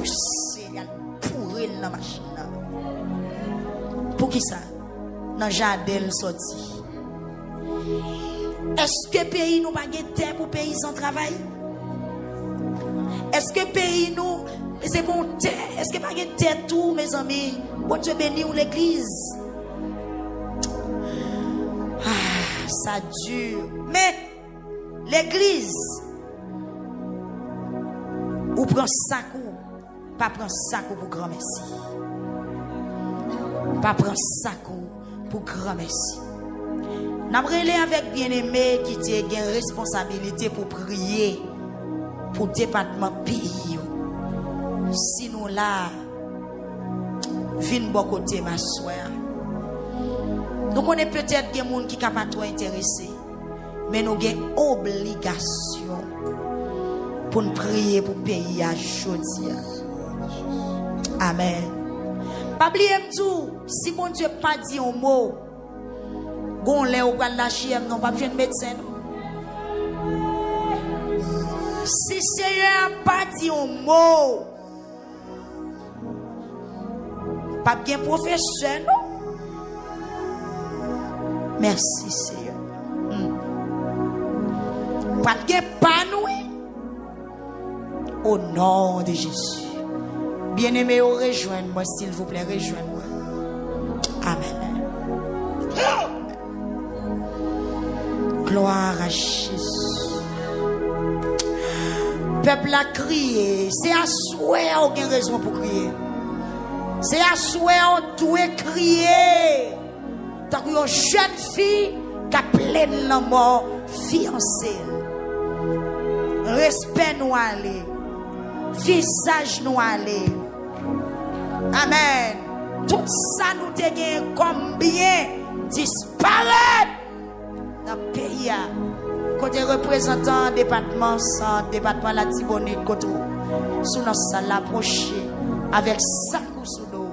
poussé, il a pourri dans la machine. Pour qui ça? Dans le jardin sorti. Est-ce que pays nous pas terre pour pays sans travail? Est-ce que pays nous c'est bon terre? Est-ce que pas terre tout mes amis? Bon Dieu béni ou l'église? Ah, ça dure. Mais l'église ou prend sac ou pas prend sac pour grand merci. Pas prend sac pour grand merci. N'abrélé avec bien-aimé qui tient une responsabilité pour prier pour département pays. Si nous là vinn bon côté ma soeur. Donc on est peut-être des gens qui capable trop intéressé, mais nous avons obligation pour nous prier pour pays à jodi. Amen. Pas oublier tout, si bon Dieu pas dit un mot, gon lè ou pral lâcher non pas besoin de médecin. Si Seigneur pas dit un mot, pas bien professeur non. Merci Seigneur. Pas bien panoué. Au nom de Jésus. Bien-aimé, rejoignez-moi s'il vous plaît, rejoignez-moi. Amen. Gloire à Jésus. Peuple a crié. C'est à souhait, aucune raison pour crier. C'est à souhait, on doit crier. Tant qu'une jeune fille qui a pleine la mort fiancée. Respect nous aller. Visage nous aller. Amen. Tout ça nous te gagne comme bien disparaît dans le pays. Côté représentant département centre, département la Tibonite, côté sous notre salle approché avec ça sous l'eau.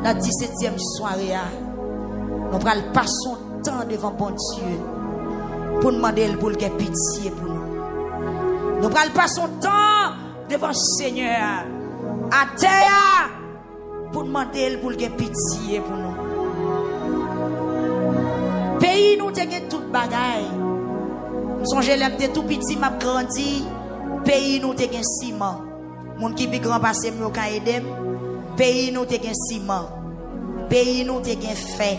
La 17e soirée, nous prenons pas son temps devant bon Dieu pour demander pour qu'il ait pitié pour nous. Nous prenons pas son temps devant le Seigneur à terre pour demander pour qu'il ait pitié pour nous. Pays nous avons toute bagaille. Nous sommes tout petit, m'a grandi. Pays nous avons ciment. Moun qui plus grand passé nous ka aider. Pays nous avons ciment. Pays nous avons fer.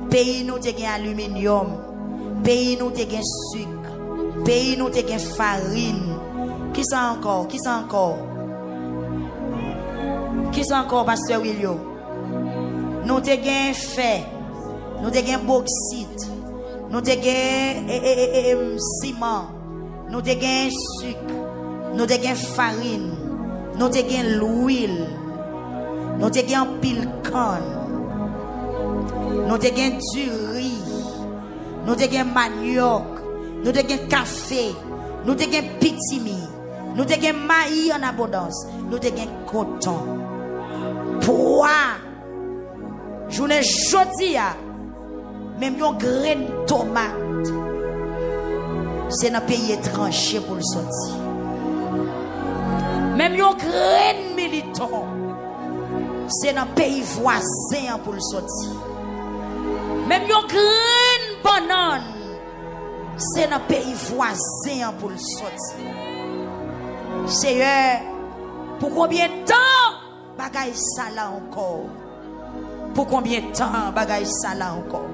Pays nous avons aluminium. Pays nous avons sucre. Pays nous avons farine. Qui ça encore? Qui ça encore? Qui ça encore, pasteur William? Nous avons fer. Nous avons bauxite, nous avons ciment, nous avons sucre, nous avons farine, nous avons l'huile, nous avons pile canne, nous avons du riz, nous avons manioc, nous avons café, nous avons pitimi, nous avons maïs en abondance, nous avons coton. Pois, journée jodi a même un grain de tomate, c'est dans un pays étranger pour le sortir. Même un grain de militant, c'est dans un pays voisin pour le sortir. Même un grain de banane, c'est dans un pays voisin pour le sortir. Seigneur, pour combien de temps bagaille ça là encore? Pour combien de temps bagaille ça là encore?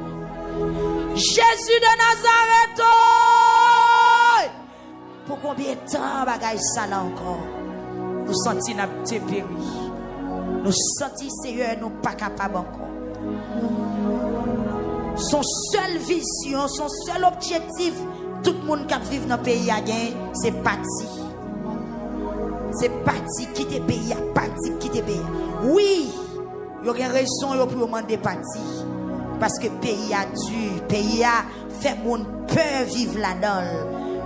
Jésus de Nazareth, pour combien de temps bagaille ça là encore? Nous sentons notre péri. Nous sentons Seigneur nous pas capables encore. Son seule vision, son seul objectif, tout le monde qui vit dans le pays a gagné, c'est parti. C'est parti, quitter le pays, parti, quitter le pays. Oui, il y a une raison pour demander parti. Parce que le pays a dû, le pays a fait mon peur vivre là-dedans.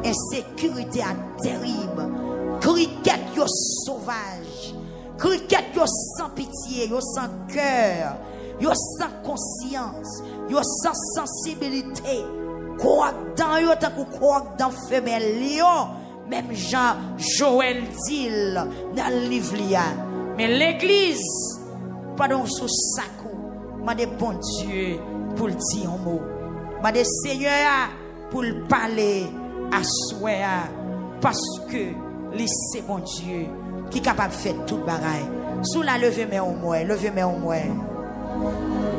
Insécurité a terrible. Cricket yo sauvage. Cricket yo sans pitié, yo sans cœur, yo sans conscience, yo sans sensibilité. Quoi dans yo tant que quoi dans femelle lion même Jean Joël dit dans le livre. Mais l'église, pardon, sous sakou, m'a des bon Dieu pour le dire un mot. M'a des Seigneur pour le parler à soi, parce que c'est bon Dieu qui est capable de faire tout le bagaille. Sous la levée, mais au moins, levez mais au moins.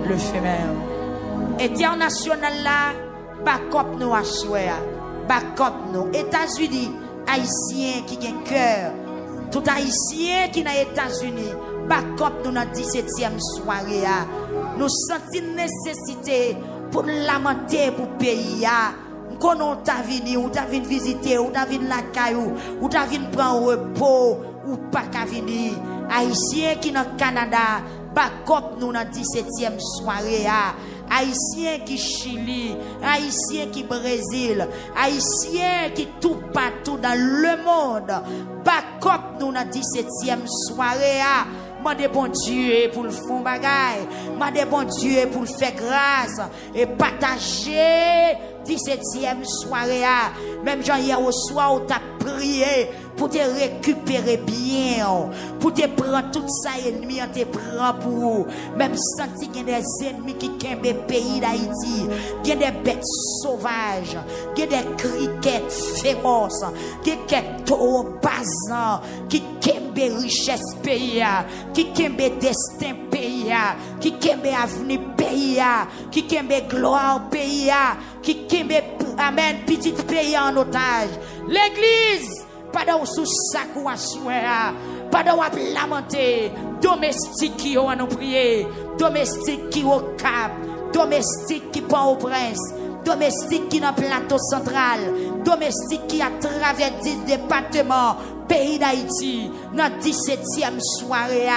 Levez mais. International là, backup nous à soi, backup nous. États-Unis, Haïtiens qui ont cœur, tout Haïtien qui n'a États-Unis, backup nous dans 17e soirée. Nous sentons nécessité pour lamenter pour le pays. Quand on t'a venu, ou t'a venu visiter, ou t'a venu la caillou, ou t'a venu prendre repos, ou pas qu'à venir. Haïtiens qui dans Canada, backup nous dans 17e soirée. Haïtiens qui Chili, Haïtiens qui Brésil, Haïtiens qui tout partout dans le monde, backup nous dans 17e soirée. Mandez bon Dieu pour le fond bagaille. Mandez bon Dieu pour le faire grâce et partager 17e soirée. Même Jean hier au soir, on t'a prié pour te récupérer bien, pour te prendre tout ça ennemi, on te prend pour même senti qu'il y a des ennemis qui kembe le pays d'Haïti, il y a des bêtes sauvages, il y a des criquets féroces, il y a des taureaux basants qui kembe richesse pays, qui kembe destin pays, qui kembe avenir pays, qui kembe gloire pays, qui kembe amen petit pays en otage. L'église pendant sous sac ou à souhait, pendant à lamenter, domestique qui ont à nous prier, domestique qui au cap, domestique qui prend au prince, domestique qui dans le plateau central, domestique qui à travers 10 départements, pays d'Haïti, dans 17e soirée,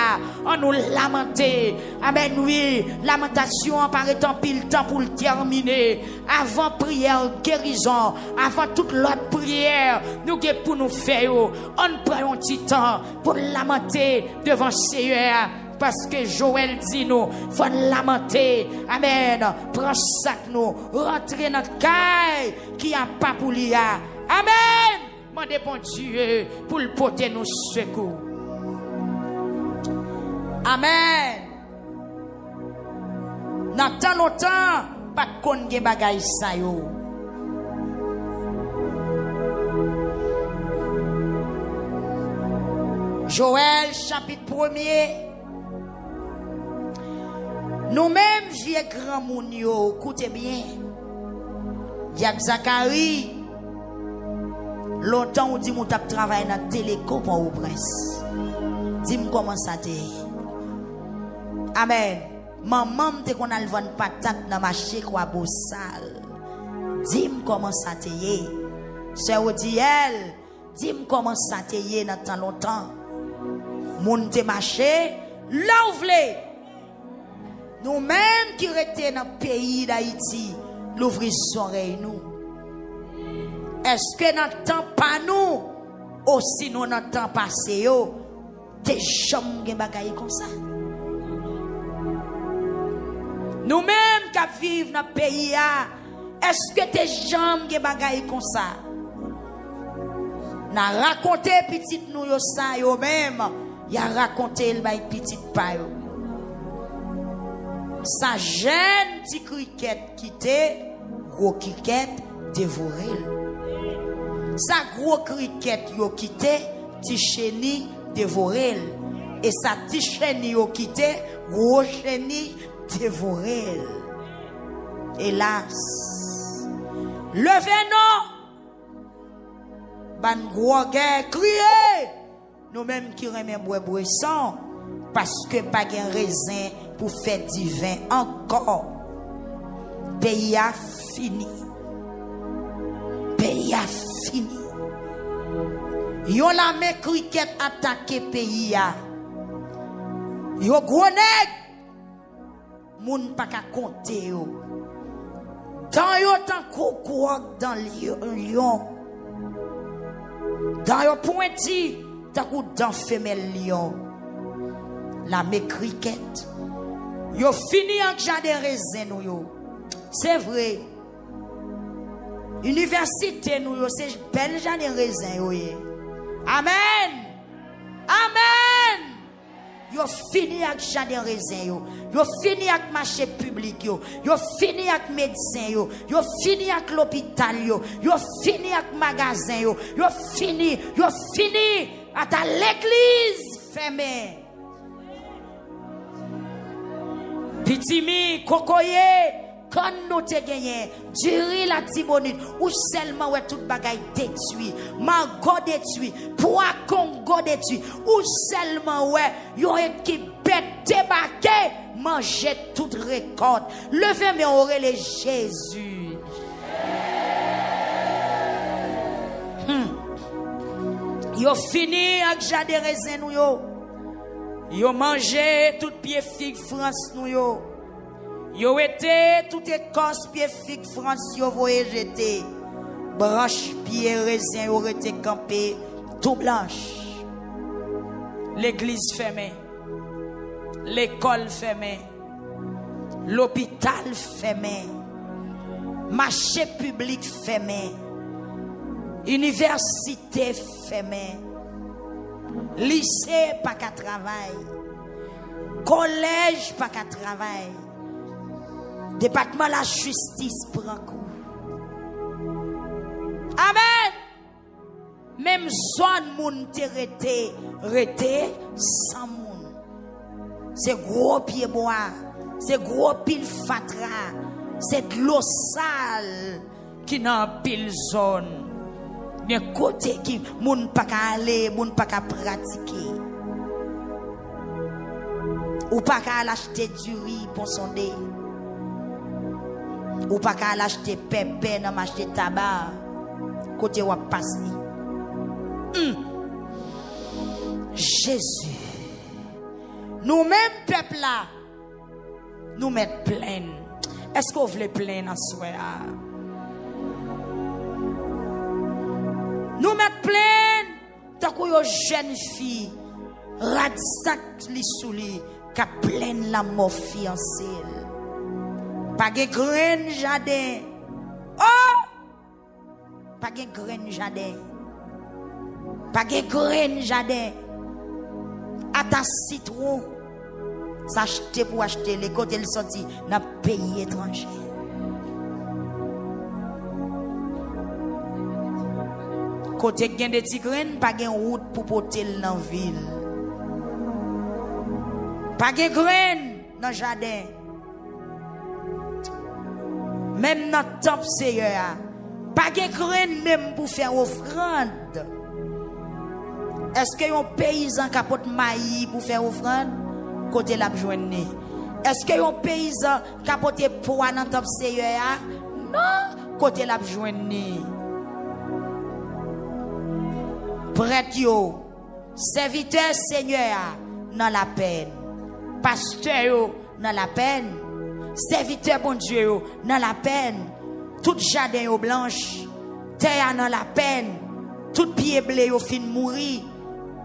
on nous lamenté. Amen, oui, lamentation par étant pile temps pour le terminer. Avant prière, guérison, avant toute l'autre prière, nous avons pour nous faire, on prend un petit temps pour lamenter devant le Seigneur. Parce que Joël dit nous, faut lamenter. Amen. Prends sac nous, rentrer dans le caille qui a pas pour l'IA. Amen. Mandez bon Dieu pour le porter nous secours. Amen. Dans tant longtemps, pas qu'on ge bagay sa yo. Joël chapitre 1er. Nous-mêmes, vieux grand moun yo, écoutez bien. Yak Zacharie, longtemps on dit qu'on t'a travaillé dans télécom au prince. Dis-moi comment ça t'est. Amen. Maman te qu'on a le vendre patate dans marché quoi beau sale. Dis-moi comment ça t'est. C'est Odiel. Dis-moi comment ça t'est dans tant longtemps. Moun te marché, là où vle. Nous-mêmes qui étions dans le pays d'Haïti, l'ouvrir son oreille nous. Est-ce que dans le temps pas nous, aussi nous dans le temps passé, des gens qui ont comme ça? Nous-mêmes qui vivons dans le pays, est-ce que des gens qui ont comme ça? N'a raconté petit nous yo ça yo même, y a raconté le bail petit pa yo. Sa jeune petit criquet quitté, gros criquet dévoré. Sa gros criquet yo quitté, petit chenille dévoré. Et sa petit chenille yo quitté, gros chenille dévoré. Hélas, levez-nous, ban gros guerre crier, nous-mêmes qui remet boisson, parce que pas de raisin pour faire du vin encore. Pays a fini. Pays a fini. Yon la me cricket attaqué pays a. Yon gros nèg. Moun pa ka compter yo. Dans yon tan koko dans lion. Dans yon pointi tan kou dans femelle lion. La me cricket. Yo fini en jardin raisin yo. C'est vrai. Université nous yo c'est bel jardin raisin yo. Amen. Amen. Yo fini avec jardin raisin yo. Yo fini avec marché public yo. Yo fini avec médecin yo. Yo fini avec l'hôpital yo. Yo fini avec magasin yo. Yo fini à l'église fermée. Pitimi kokoye quand nous te gagné durant la Tibonite ou seulement ouais toute bagaille détruit, mango détruit, poids Congo détruit ou seulement ouais yon équipe bête débarqué manger toute récolte. Levez mais aurait les Jésus. Yo fini avec jardin raisin nou yo. Yo mangé tout pied figue France nou yo. Yo été tout écorce pied figue France yo voye jeté. Branche pied raisin yo été campé tout blanche. L'église fermée. L'école fermée. L'hôpital fermé. Marché public fermé. Université fermée. Lycée pas qu'à travail. Collège pas qu'à travail. Département la justice prend coup. Amen. Même zone moun te rete sans moun. C'est gros pied bois. C'est gros pile fatra. C'est de l'eau sale qui n'a pile zone. Mais côté qui moun pas qu'à aller, moun pas qu'à pratiquer. Ou pas qu'à acheter du riz pour sonder. Ou pas qu'à acheter pépé dans marché tabac. Côté ou passe. Jésus. Nous-mêmes peuple là, nous mettons plein. Est-ce qu'on veut plein à soi? Nous mettons plein. Tant qu'on y a jeune fille, radsac li souli, qui plein la mort fiancée. Pas de grain jardin. Oh! Pas de grain jardin. Pas de grain jardin. À ta citron. S'acheter pour acheter les côtés le sorti dans le pays étranger. Côté gen de ti grain, pas de route pour porter dans la ville. Pas de grain dans le jardin. Même dans le temple Seigneur, pas de grain même pour faire offrande. Est-ce que un paysan capote maïs pour faire offrande? Côté la journée. Est-ce que un paysan capote poids dans le temple Seigneur? Non, côté la journée. Prêtre yo, serviteur Seigneur dans la peine. Pasteur yo dans la peine. Serviteur bon Dieu yo dans la peine. Tout jardin yo blanche. Terre dans la peine. Tout pied blé yo fin mourir.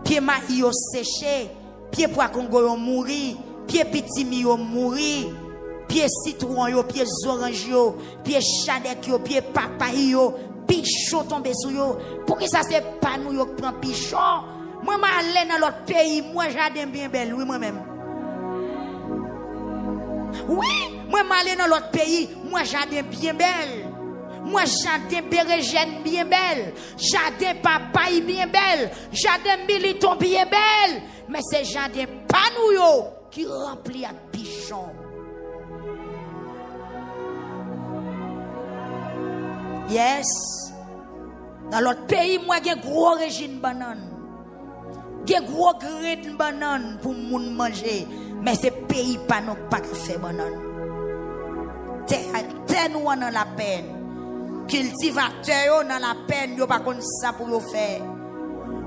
Pied maïs yo séché. Pied pois Congo yo mourir. Pied petit mi yo mourir. Pied citron yo, pied orange yo, pied chadek yo, pied papaye yo. Pichon tombe sous yo. Pour que ça c'est pas nous yo prend pichon. Moi m'aller dans l'autre pays, moi jardin bien belle, oui moi-même. Oui, moi m'aller dans l'autre pays, moi jardin bien belle. Moi jardin bérégène bien belle. Jardin papaye bien belle. Jardin militon bien belle. Mais c'est jardin pas nous yo qui rempli à pichon. Yes. Dans l'autre pays, moi, j'ai gros régime banane. J'ai gros grain de banane pour moun manger. Mais ce pays pas non pas faire banane. Terre nous dans la peine. Cultivateur dans la peine, yo pas comme ça pour yo faire.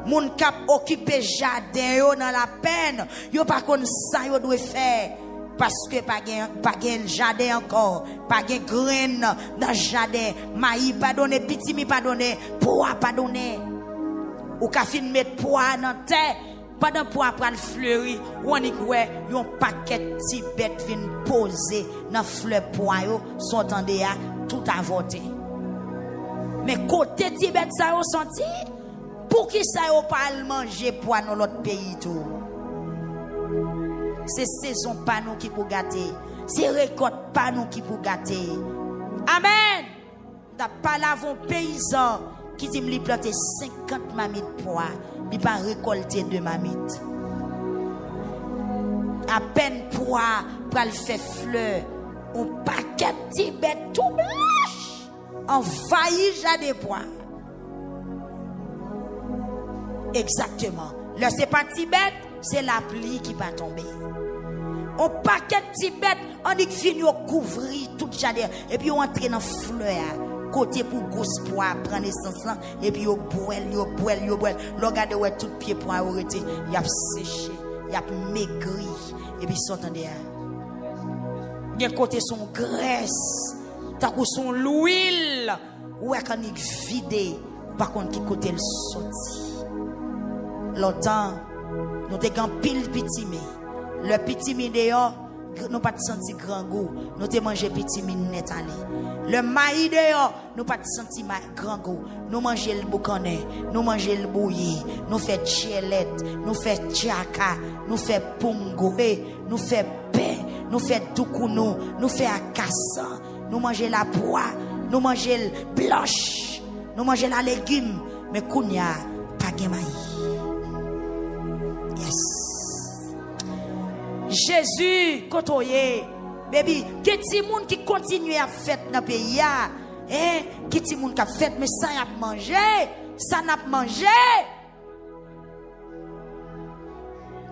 Moun kap occuper jardin yo dans la peine, yo pas comme ça yo doit faire. Parce que pas gen jardin encore, pas gen grain dans jardin, maïs pas donné, petit mi pas donné, pois pas donné. Ou ka fin mettre pois dans terre, pendant pois pral fleuri, on y ouais, yon paquet ti bête vinn poser dans fleur pois yo, sont tande a tout avorté. Mais côté Tibet, ça a senti. Pour qui ça a pas manger pour dans l'autre pays tout. C'est saison pas nous qui pour gâter. C'est récolte pas nous qui pour gâter. Amen. T'as pas là vos paysans qui dit me planter 50 mamites pois, il pas récolter 2 mamites. À peine pois pour le faire fleur, on paquet Tibet tout blanche, envahi jardin pois. Exactement. Là c'est pas Tibet, c'est la pluie qui va tomber. On paquet Tibet, on dit qu'il on couvrir tout jardin et puis on entre dans fleur côté pour grosse pois prendre essence là et puis on boile. Le regarde ouais tout pied pois arrêté, il a séché, il a maigri et puis sont en derrière. Bien côté son graisse, ta coup son l'huile, ouais quand il vide, par contre qui côté le sorti. Longtemps nous te gan pile petit mais le petit mi dehors nous pas senti grand goût, nous te manger petit mi net aller. Le maïs dehors nous pas senti grand goût, nous manger le boucané, nous manger le bouilli, nous fait chelette, nous fait tchaka, nous fait pongo, nous fait pain, nous fait doukounou, nous fait akassa, nous manger la pois, nous manger le blanche, nous manger la légume, mais kounya pas gen maïs. Jésus, kotoye, baby, que ti moun qui continue à faire dans le pays, que ti moun qui a fait, mais ça n'a pas mangé, ça n'a pas mangé.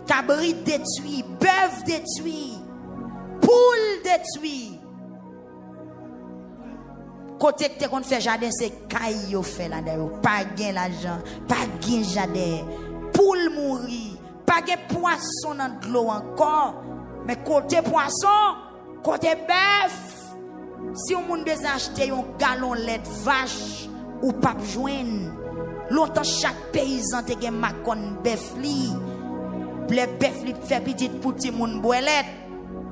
Cabri détruit, bœuf détruit, poule détruit. Côté que tu fait jardin, c'est caillou fait là-dedans, pas gain l'argent, pas gain jardin, poule mourir. Pas de poisson dans de l'eau encore, mais côté poisson, côté bœuf, si on monde désire acheter un gallon lait de vache ou pas joindre, longtemps chaque paysan te gen macon bœuf li, le bœuf li fait petit pour ti moun boelette,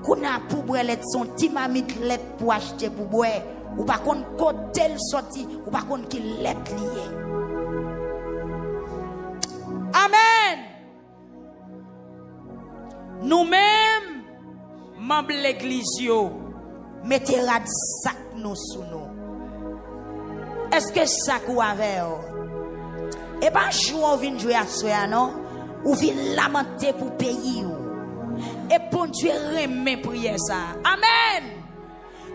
kouna pour boelette son ti mamite lait pour acheter pour boire, ou pas kon côté le sorti, ou pas kon ki lait lié. Amen. Nous-mêmes, membres de l'église, mettez rad sac nous sous nous. Est-ce que sac ou avec? Et pas jouer ou vin jouer à soi, non? Ou vin lamenter pour pays. Et pour Dieu remet prier ça. Amen.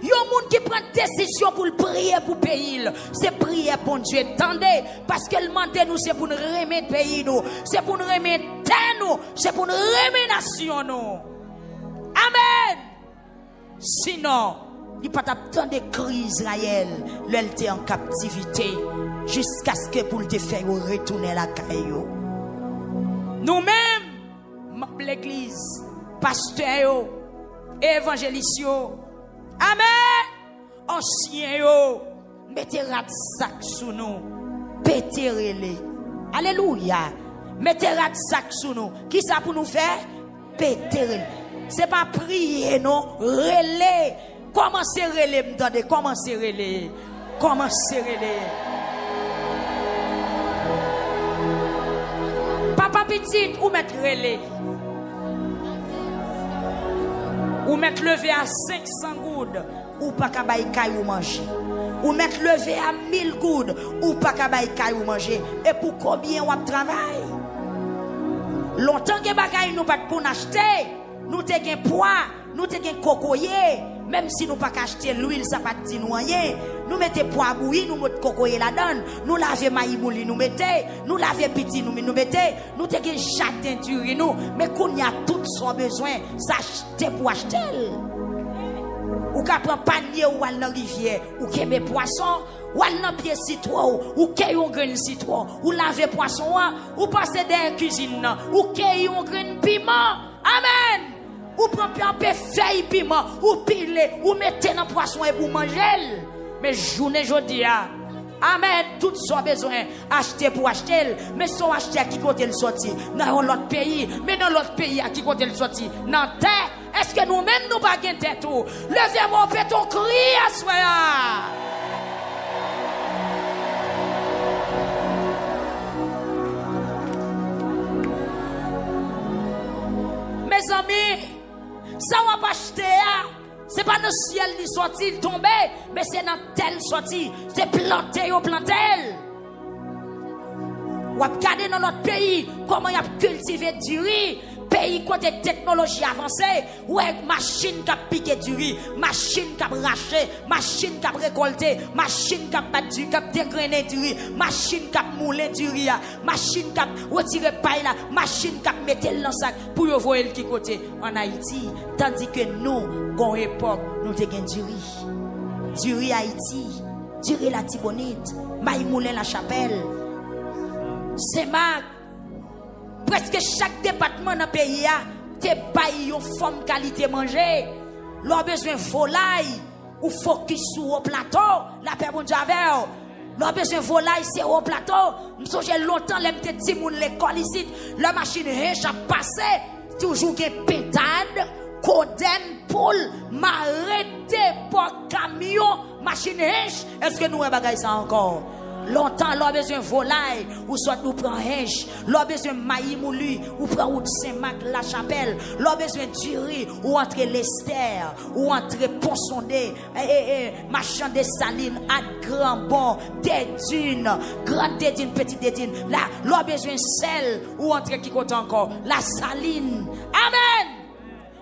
Yon moun qui prend décision pour prier pour pays, c'est prier pour Dieu. Attendez, parce que le mandat nous c'est pour nous remettre pays nous, c'est pour nous remettre terre nous, c'est pour nous remettre nation nous. Amen. Sinon, il pas tant de crise Israël, l'elle en captivité jusqu'à ce que pour te faire retourner la caillou. Nous-mêmes, membres de l'église, pasteurs, évangélistes, amen. Ancien yo, mettez rat sac sous nous, péterez-les. Alléluia. Mettez rat sac sous nous. Qui ça pour nous faire? Péterez-les. C'est pas prier non, relais. Commencez relais, m'tendez, commencez relais. Commencez relais. Papa petit ou mettre relais. Ou mettre levé à 500 goudes, ou pas qu'à bailler caille ou manger. Ou mettre levé à 1000 goudes, ou pas qu'à bailler caille ou manger. Et pour combien on travaille? Longtemps que bagaille nous pas qu'on acheter, nous te gen poids, nous te gen cocoyer, même si nous pas acheter l'huile, ça pas dit nous rien. Nous mettez poids bouilli, nous mettez cocoyer la donne, nous laver maïs mouli, nous mettez, nous laver petit, nous mettez, nous te gen chaque teinture nous, mais qu'on y a tout son besoin, ça acheter pour acheter. Ou qu'à prendre panier ou al dans rivière, ou qu'à mes poissons, ou al dans pied citron, ou qu'à un grain citron, ou laver poisson, ou passer dans la cuisine, ou qu'à un grain piment. Amen. Ou prendre un peu feuille piment, ou pile, ou mettez dans poisson et pour manger. Mais journée jodi a. Amen, tout son besoin acheter pour acheter, mais son acheter à qui côté le sorti dans l'autre pays, mais dans l'autre pays à qui côté le sorti dans terre. Est-ce que nous-mêmes nous pas gain tête tout? Levez-moi, fait ton cri à soi. mes amis, ça va pas acheter, c'est pas dans le ciel qui sorti, tomber, mais c'est dans tel sorti, c'est planté ou planté. Ou regarder dans notre pays, comment il a cultivé du riz. Pays côté technologie avancée, ouais, machine qui a piqué du riz, machine qui a raché, machine qui a récolté, machine qui a battu, qui a dégrainé du riz, machine qui a moulé du riz, machine qui a retiré paille là, machine qui a mis dans le sac pour voir le qui côté en Haïti. Tandis que nous, à l'époque, nous avons du riz Haïti, du riz la Tibonite, maï moulin la chapelle. C'est ma presque chaque département dans le pays a te bail une forme qualité manger. L'on besoin volaille ou focus sur au plateau, la paix bon Dieu avec. L'on besoin volaille c'est au plateau. M'songe longtemps l'aime te ti moun l'école ici, la machine riche a passé, toujours que pétade, coden poule, m'arrêter pour camion, machine riche. Est-ce que nous avons bagay ça encore? Longtemps, l'on besoin volaille, ou soit nous prenons hèche, l'on besoin maïs moulu, ou prend route Saint-Marc, la chapelle, l'on besoin du riz, ou entre l'Esther, ou entre Pont-Sondé, machin des salines, à grand bon, des dunes, grande des dunes, petite des dunes, là, l'on besoin sel, ou entre qui compte encore, la saline. Amen!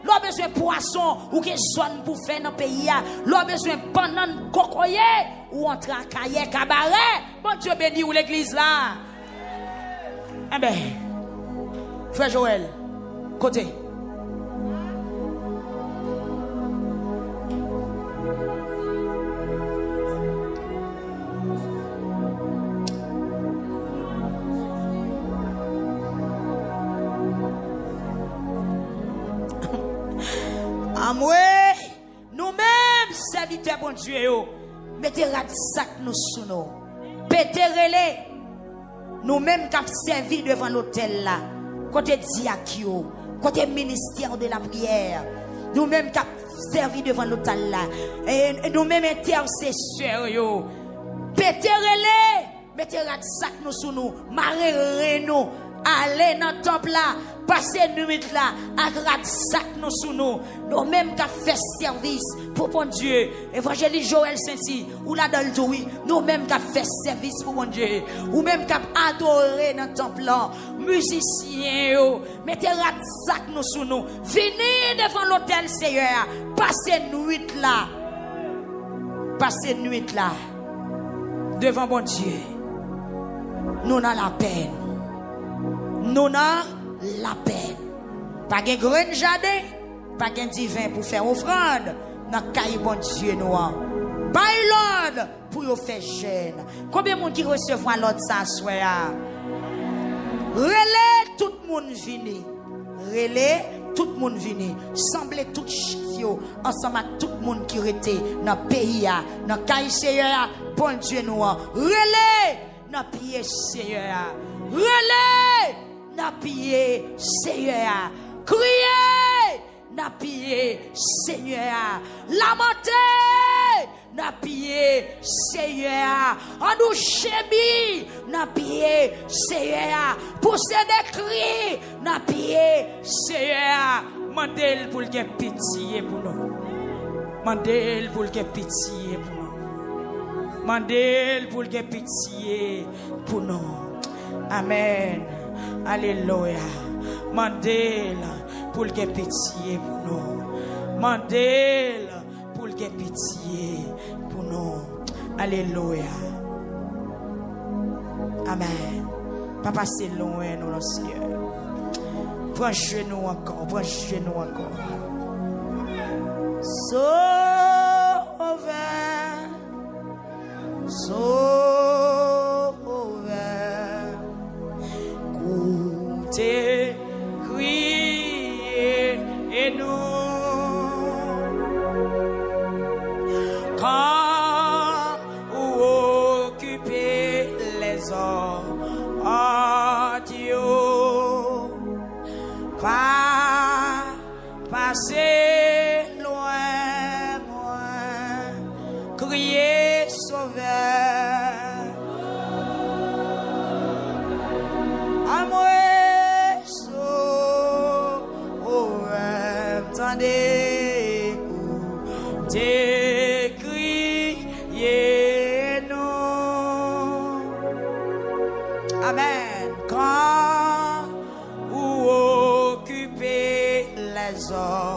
L'on besoin poisson ou que zone pour faire dans le pays. L'on besoin banane cocoyer ou entre à cahier cabaret. Bon Dieu béni ou l'église là. Eh bien, frère Joël, côté. Nous-mêmes, serviteurs bon Dieu, mettez sac nous sous nous. Péterez-les. Nous-mêmes qui avons servi devant l'hôtel là, côté diakio, côté ministère de la prière. Nous-mêmes qui avons servi devant l'hôtel là. Et nous-mêmes intercesseurs. Péterez-les. Mettez sac nous sous nous. Marrez-nous. Allez dans le temple là, passez nuit là, à sac nous sous nous. Nous-mêmes qui fait service pour bon Dieu. Évangéliste Joël Saint-Cy, ou là dans le tout, nous-mêmes qui fait service pour bon Dieu. Ou même qui adoré dans le temple là, musiciens, mettez sac nous sous nous. Venez devant l'hôtel Seigneur, passez nuit là. Passez nuit là. Devant bon Dieu. Nous avons la peine. Nous avons la peine. Pas de grain jardin, pas de divin pour faire offrande. Dans le caille bon Dieu noir. Bailon pour faire jeûne. Combien de monde qui recevoir l'autre ça soir? Relais tout le monde vini. Relais tout le monde vini. Semblez tout chifio ensemble avec tout le monde qui était dans le pays, dans le caille Seigneur, bon Dieu noir. Relais dans pied Seigneur. Relais n'a pied Seigneur. Criez n'a pied Seigneur. Lamentez n'a pied Seigneur. En nous chémis n'a pied Seigneur. Poussez des cris n'a pied Seigneur. Mandel pour qu'il pitié pour nous. Mandel pour qu'il pitié pour nous. Mandel pour qu'il pitié pour nous. Amen. Alléluia. Mandel pour qu'il pitié pour nous. Mandel pour qu'il pitié pour nous. Alléluia. Amen. Papa, c'est loin, nous, le Seigneur. Branchez-nous encore, branchez-nous encore. Sauveur, sauveur, goûtez, criez et nous. Quand vous occupez les hommes, oh Dieu, pas passer loin, moi, criez sauveur, à moi sauveur. attendez, écoutez, criez-nous. Amen. Quand vous occupez les ordures,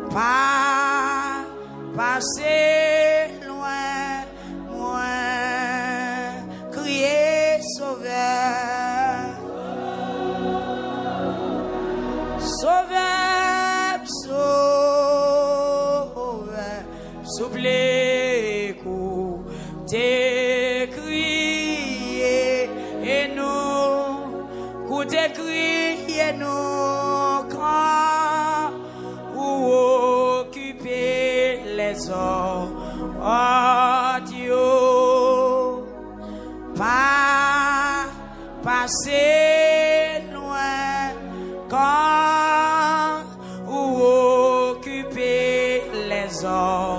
pas passer loin, moins, criez sauveur, sauveur, sauveur, soufflez, écoutez, criez et nous, écoutez, criez nous quand vous occupez les ordures, pas passer loin quand vous occupez les ordures,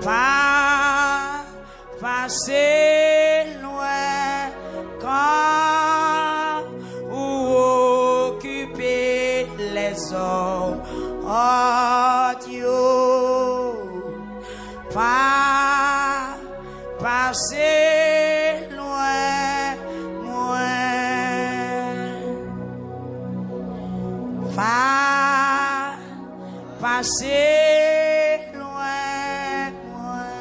pas passer loin quand vous occupez les ordures, pas passer loin, moins, pas passer loin, moins,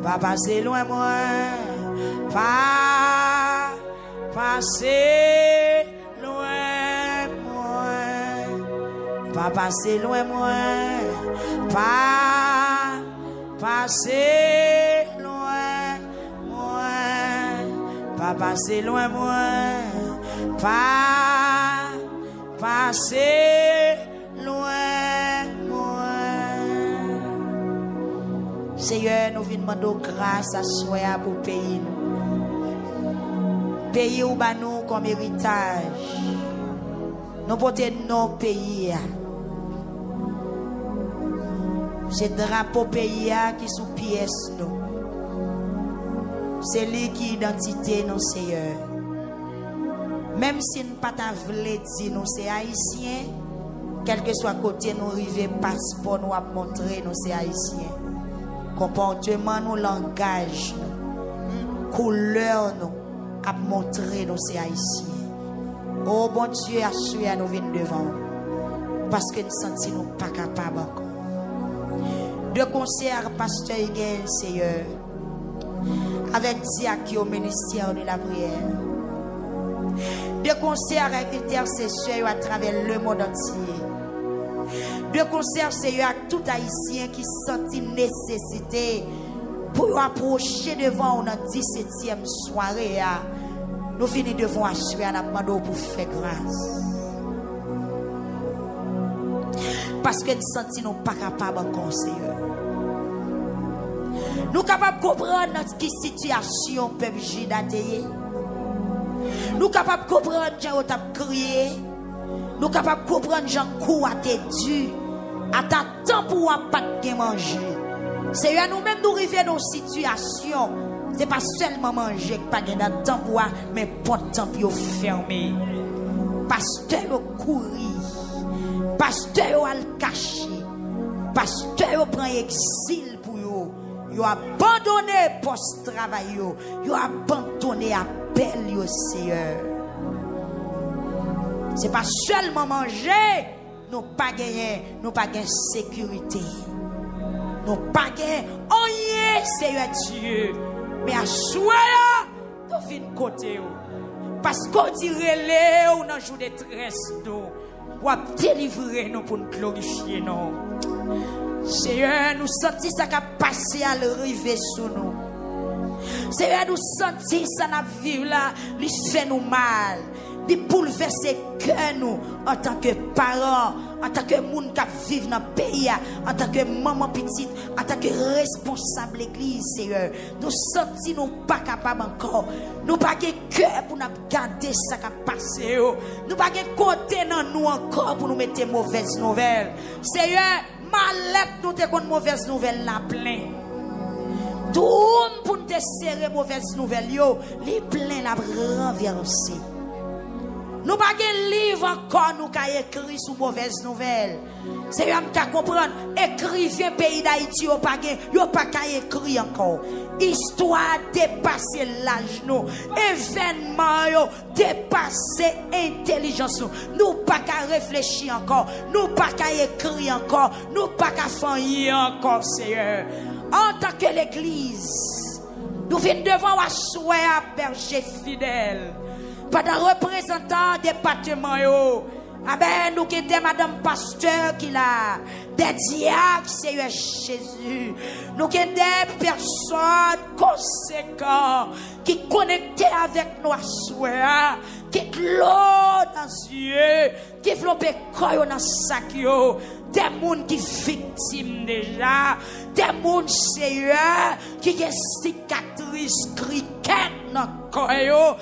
pas passer loin, moins, pas passer loin, moins, pas passer loin, moins, pas passer loin, moins, pas passer loin, moins, pas passer loin, moins. Seigneur, nous venons demander grâce à soi pour payer nous. Payer ou ba nous comme héritage. Nous porter nos pays. C'est drapeau pays qui sous pièce nous. C'est lui qui identité nous Seigneur. Même si nous pas ta vle dire nous c'est haïtien, quel que soit côté nous river passeport nous a montrer nous c'est haïtien. Comportement nous, langage nous, couleur nous a montrer nous c'est haïtien. Oh bon Dieu, assure nous venir devant parce que nous sentons nous pas capables encore. De concert pasteur Higuel Seigneur avec diacre au ministère de la prière. De concert avec intercesseur à travers le monde entier. De concert Seigneur avec tout haïtien qui sentit nécessité pour approcher devant notre 17e soirée. Nous finissons devant assurer à la demande pour faire grâce. Parce que nous sentons pas capables encore, Seigneur. Nous sommes capables de comprendre notre situation, peuple juda. Nous sommes capables de comprendre gens qui ont crié. Nous sommes capables de comprendre gens qui ont été durs. À ta temps pour pas de manger. Seigneur, nous-mêmes nous arrivons dans une situation. Ce n'est pas seulement manger, pas de temps pour mais pas de temps pour fermer. Pasteur courir. Pasteur al caché. Pasteur prend exil pour eux. Ils ont abandonné post-travail. Ils ont abandonné appel, Seigneur. Ce n'est pas seulement manger. Nous pas gagner, nous pas gagner sécurité. Nous pas gagner rien, Seigneur Dieu. Mais à soi, nous venons côté. Parce qu'on dirait ou dans jour de détresse, nous délivrer nous pour nous glorifier. Seigneur, nous sentons ça qui a passé à l'arrivée sur nous. Seigneur, nous sentons ça dans la vie là, lui fait nous mal. Il bouleverse cœur nous en tant que parents, en tant que monde qui vivent dans le pays, en tant que maman petite, en tant que responsable de l'église, Seigneur. Nous sentons nous pas capables encore. Nous pas de cœur pour nous garder ça qui a passé. Nous pas de côté dans nous encore pour nous mettre mauvaises nouvelles. Seigneur, malheur nous te une mauvaise nouvelle la plein. Tout pour nous te serrer mauvaise nouvelle yo, les plein la renverser. Nous pas de livre encore nous qu'a écrit sous mauvaise nouvelle. C'est même qu'à comprendre, écrivain pays d'Haïti yo pas qu'à écrit encore. Histoire dépassé l'âge nous, événement yo dépassé intelligence nous pas qu'à réfléchir encore, nous pas qu'à écrire encore, nous pas qu'à faire encore Seigneur. En tant que l'église, nous venons devant asseoir à berger fidèle. Pas de représentant département yo. Ah ben nous qui était madame pasteur qui l'a des diacres Seigneur Jésus. Nous qui des personnes conséquentes qui connectées avec nous asseoir, qui l'eau dans yeux, qui flopé koyo dans sac yo. Des gens qui victimes déjà, des gens Seigneur qui ont cicatrices criquettes dans le cœur,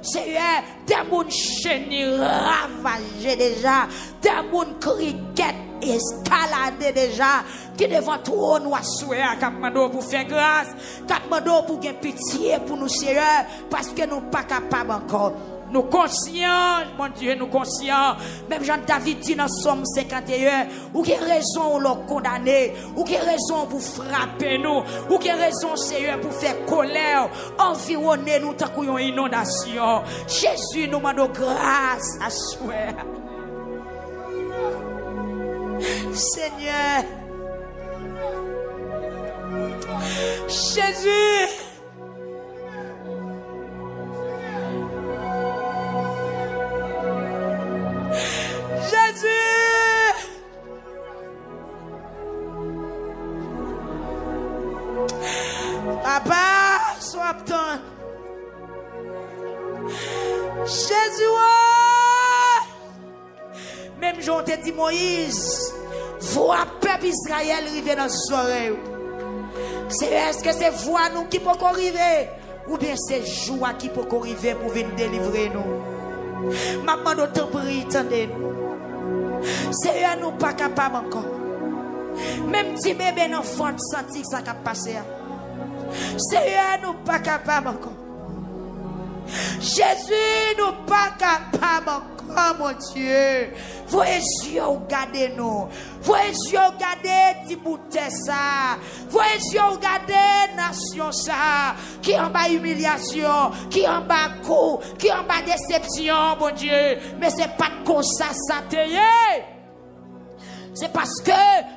Seigneur, des gens chenilles ravagés déjà, des gens criquettes escaladés déjà, qui devant tout nous asseoir, qui pour faire grâce, qui pour faire pitié pour nous Seigneur, parce que nous ne sommes pas capables encore. Nous conscients, mon Dieu, nous conscients. Même Jean-David dit dans Somme 51, ou qui raison ou l'ont condamné, ou qui raison pour frapper nous, ou qui raison, Seigneur, pour faire colère, environner nous tant qu'on une inondation. Jésus nous demande grâce à soi. Seigneur, Jésus, Papa, sois ton. Jésus, même j'en te dit Moïse, voix peuple Israël arriver dans ce oreilles. Est-ce que c'est voix nous qui peut arriver ou bien c'est joie qui peut arriver pour venir délivrer nous? Maman, nous te prie, attendez-nous. Seigneur, nous pas capables encore. Même si bébé enfant senti ça qui a passé. Seigneur, nous pas capables encore. Jésus, nous pas capables encore, mon Dieu. Voyez Dieu regarder nous. Voyez Dieu regarder Timothée ça. Voyez Dieu regarder nation ça. Qui en bas humiliation, qui en bas coup, qui en bas déception, mon Dieu. Mais c'est pas comme ça, ça te y est. C'est parce que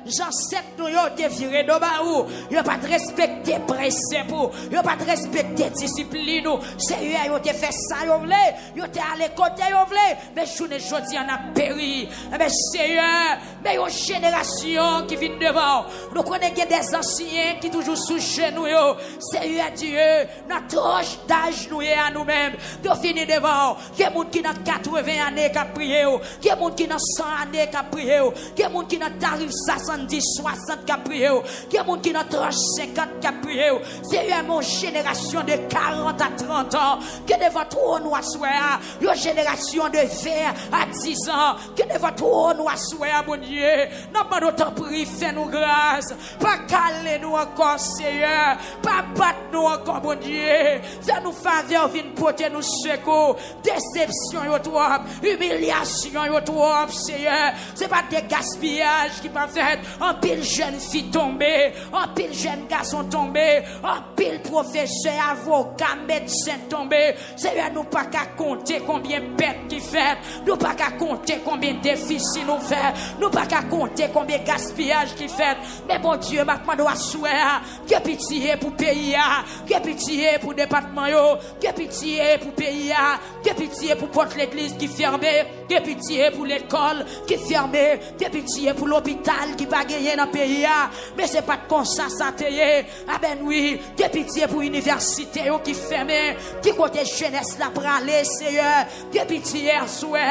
j'enseigne nous yo te viré de baou, yo pas de respecter principe, yo pas de respecter discipline, Seigneur yo te fait ça yo vle, yo te allé côté yo vle, mais journée jodi en a péri. Mais Seigneur, mais une génération qui vient devant, nous connaissons des anciens qui toujours sous genoux yo. Seigneur Dieu, notre tranche d'âge nous est à nous-mêmes, de finir devant, il y a des gens qui ont 80 années qui a prié, il y a des gens qui ont 100 années qui a prié, il y a des gens qui ont tarif 70, 60 qui a prié, il y a des gens qui ont 30, 50 qui a prié. C'est une génération de 40 à 30 ans qui devant tout nous asseoir, une génération de 20 à 10 ans qui devant tout nous asseoir, mon Dieu. Nous pas d'autant prier, fais-nous grâce, pas caler nous encore, Seigneur, pas battre nous encore, mon Dieu. Fais-nous faveur, viens porter nous secours, déception, yo trop, humiliation, yo trop, Seigneur. C'est pas des gaspillages qui pas fait, en pile jeune fille tombée, en pile jeune garçon tombé, en pile professeur, avocat, médecin tombé. Seigneur, nous pas qu'à compter combien de bêtes qui fait, nous pas qu'à compter combien de déficits nous fait, nous pas qu'à compter combien de gaspillage qui fait. Mais bon Dieu, maintenant doit souhaiter que pitié pour pays, que pitié pour département, que pitié pour pays, que pitié pour porte l'église qui fermée, que pitié pour l'école qui fermée, que pitié pour l'hôpital qui pas gagné dans le pays. Mais c'est pas comme ça, ça t'est. Ah ben oui, que pitié pour l'université qui fermée, qui côté jeunesse la pralé, Seigneur, que pitié à souhait.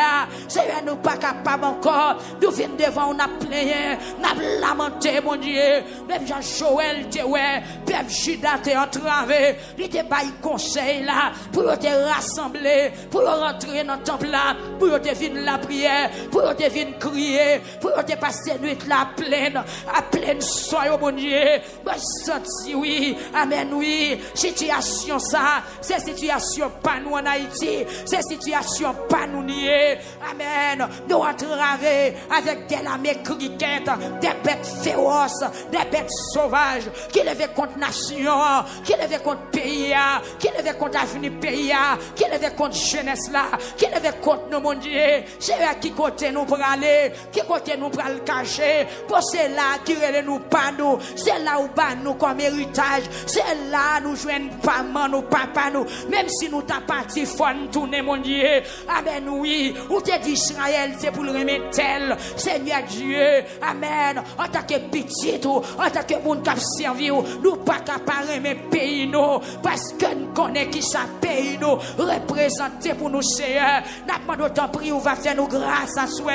Seigneur, nous pas capables encore, nous venons devant, on a plaigné, on a lamenté, mon Dieu. Même Jean-Joël, te ouais, Père chef Judas te entravé, il te bail conseil là, pour te rassembler, pour rentrer dans le temple là, pour te venir la prière, pour te venir crier, pour te passer nuit la pleine, à pleine soyez bon Dieu. Moi senti oui, amen oui, situation ça, c'est situation pas nous en Haïti, c'est situation pas nous nier, amen, nous entraver avec des lames criquettes, des bêtes féroces, des bêtes sauvages, qui levaient contre nation, qui levaient contre pays, qui levaient contre avenir pays, qui levaient contre jeunesse là, qui levaient contre nous mon Dieu, c'est là qui côté nous pour aller, qui côté nous pour le cacher, pour c'est là qui relève nous pas nous, c'est là où bas nous comme héritage, c'est là nous joignent pas maman nous papa nous, même si nous t'as parti fon tourner mon Dieu, amen oui, ou te dit Israël c'est pour le remettre tel, Seigneur Dieu, amen, en tant que petit ou en tant que monde qui a servi nous pas capables mais pays nous, parce que nous connaissons qui ça pays nous, représenter pour nous Seigneur, n'a pas d'autant prier ou va faire nous grâce à soi,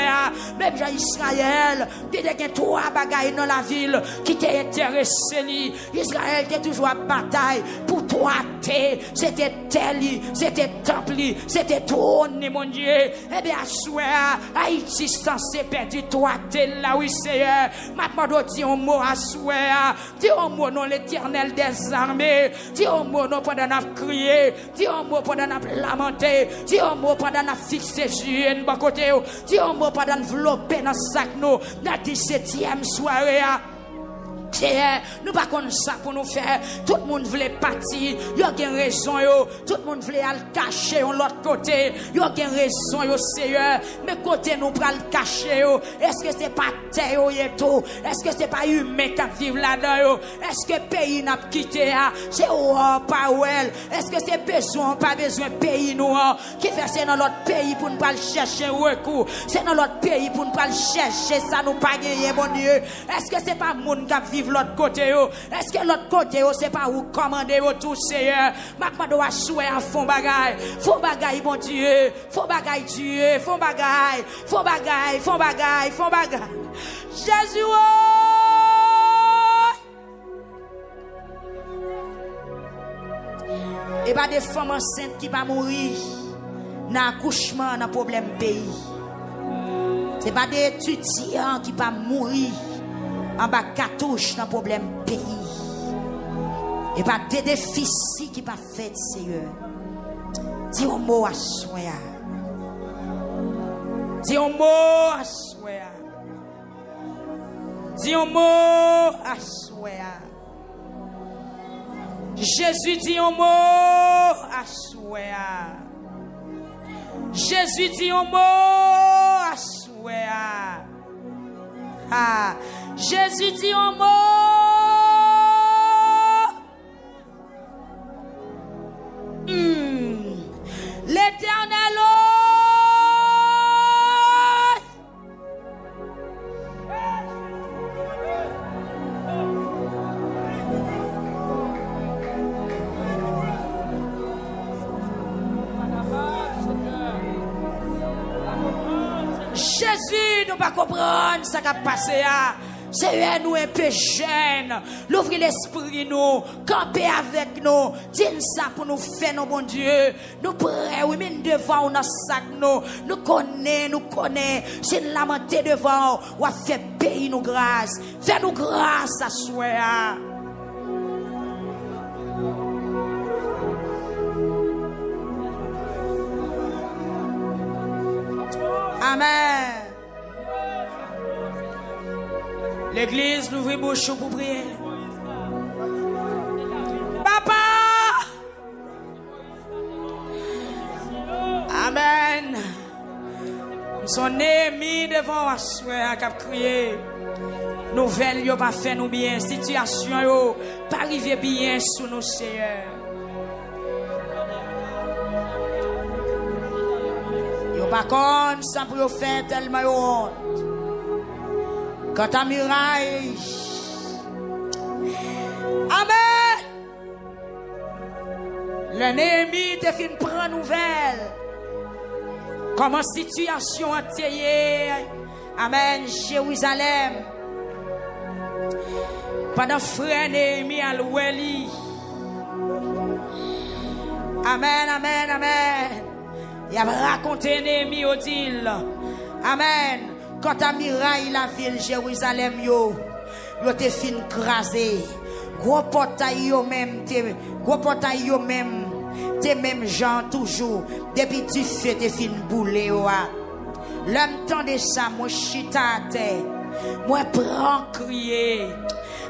même Jean Israël, il y a trois bagailles dans la ville qui t'est intéressé, Israël était toujours à bataille pour toi, c'était tel, c'était temple, c'était trône, mon Dieu, et bien à soi, Haïti censé perdre toi, tel là, oui Seigneur, maintenant dis un mot à soi, dis un mot non l'éternel des armées, dis un mot non pendant n'a crier, dis un mot pendant n'a lamenté, dis un mot pendant n'a fixé sur une bon côté, dis un mot pendant enveloppé dans sac nous, dans 17e soirée. Nous pas comme ça pour nous faire. Tout le monde voulait partir. Il y a une raison. Tout le monde voulait aller cacher de l'autre côté. Il y a une raison, Seigneur. Mais côté nous pour le cacher. Est-ce que c'est pas terre et tout? Est-ce que c'est pas humain qui vivent là-dedans? Est-ce que le pays n'a pas quitté? C'est pas well. Est-ce que c'est besoin, pas besoin pays nous qui fait c'est dans l'autre pays pour nous pas le chercher un recours? C'est dans l'autre pays pour nous pas le chercher. Ça nous pas gagner, mon Dieu. Est-ce que c'est pas monde qui vivre l'autre côté? Est-ce que l'autre côté c'est pas où commander tout Seigneur? Maintenant doit souhaiter à fond bagaille mon Dieu, fond bagaille Dieu, fond bagaille Jésus. Et pas des femmes enceintes qui va mourir dans accouchement dans problème pays. C'est pas des étudiants qui va mourir en bas cartouche dans problème pays. Et pas des déficits qui pas fait Seigneur. Dis un mot à soi. Dis un mot à soi. Dis un mot à soi. Jésus dit un mot à soi. Jésus dit un mot à soi. Ah, Jésus dit un mot. L'Éternel. Jésus, nous pas comprendre ce qui a passé. Seigneur, nous un peu jeunes, l'ouvrir l'esprit nous, camper avec nous, dire ça pour nous faire nos bon Dieu. Nous prêts, oui, mais devant nos sac nous connaissons, c'est lamenter devant, ou à faire payer nous grâce, faire nous grâce à soi. Amen. L'église, l'ouvre bouche pour prier. Papa! Amen. Nous sommes mis devant la soeur qui a crié. Nouvelle, yo pas fait nous bien. Situation, yo pas arrivé bien sous nos Seigneur. Yo pas comme ça pour faire tellement honte. Quand ta muraille. Amen. L'ennemi te fait prendre nouvelle. Comment situation entière. Amen. Jérusalem. Pendant frère Néhémie à l'oueli. Amen, amen, amen. Il a raconté Néhémie au deal. Amen. Quand à miraille la ville Jérusalem yo te fin crasé. Gros portail yo même, te même gens toujours. Depuis tu fais te fin boulé wa. L'homme tendait ça, moi chita à terre. Moi prends crier.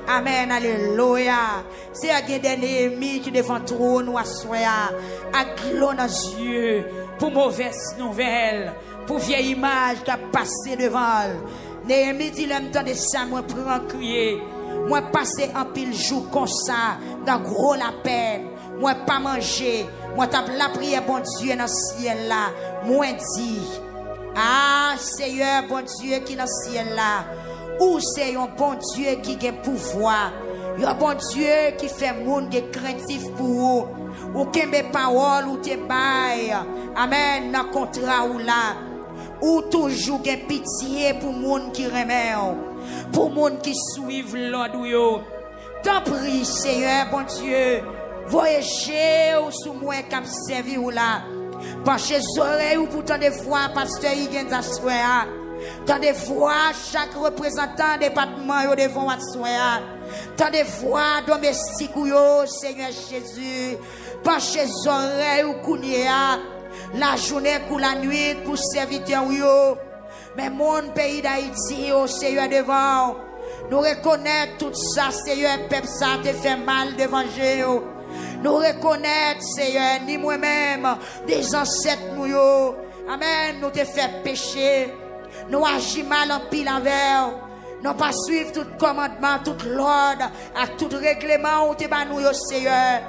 Amen, alléluia. C'est un des Néhémie qui devant trône ou assoya. À glon dans les yeux. Pour mauvaise nouvelle. Pour vieille image qui a passé devant elle. Néhémie dit l'homme tendait ça, moi prends crier. Moi passer un pile jour comme ça. Dans gros la peine. Moi pas manger. Moi tape la prière bon Dieu dans le ciel là. Moi dit. Ah, Seigneur, bon Dieu qui est dans le ciel là. Ou c'est un bon Dieu qui a pouvoir. Un bon Dieu qui fait monde qui est craintif pour vous. Ou qui a parole ou te bail. Amen, dans le contrat ou là. Ou toujours qui pitié pour monde qui remet. Pour monde qui suivent l'ordre. T'en prie, Seigneur, bon Dieu. Voyagez ou sous moi qui servi ou là. Parce que les oreilles ou pourtant des fois, pasteur Higgins a souhaité. Tant des fois, chaque représentant département yo devant assoya. Tant des fois, domestique yo, Seigneur Jésus. Parce que les oreilles ou kounia. La journée ou la nuit pour serviteur yo. Mais mon pays d'Haïti, oh Seigneur devant. Nous reconnaissons tout ça, Seigneur, peuple ça te fait mal devant Dieu. Nous reconnaître, Seigneur, ni moi-même, des ancêtres nous. Amen, nous te fait pécher. Nous agissons mal en pile envers. Nous pas suivre tout commandement, tout l'ordre, à tout règlement où te ban nous, Seigneur.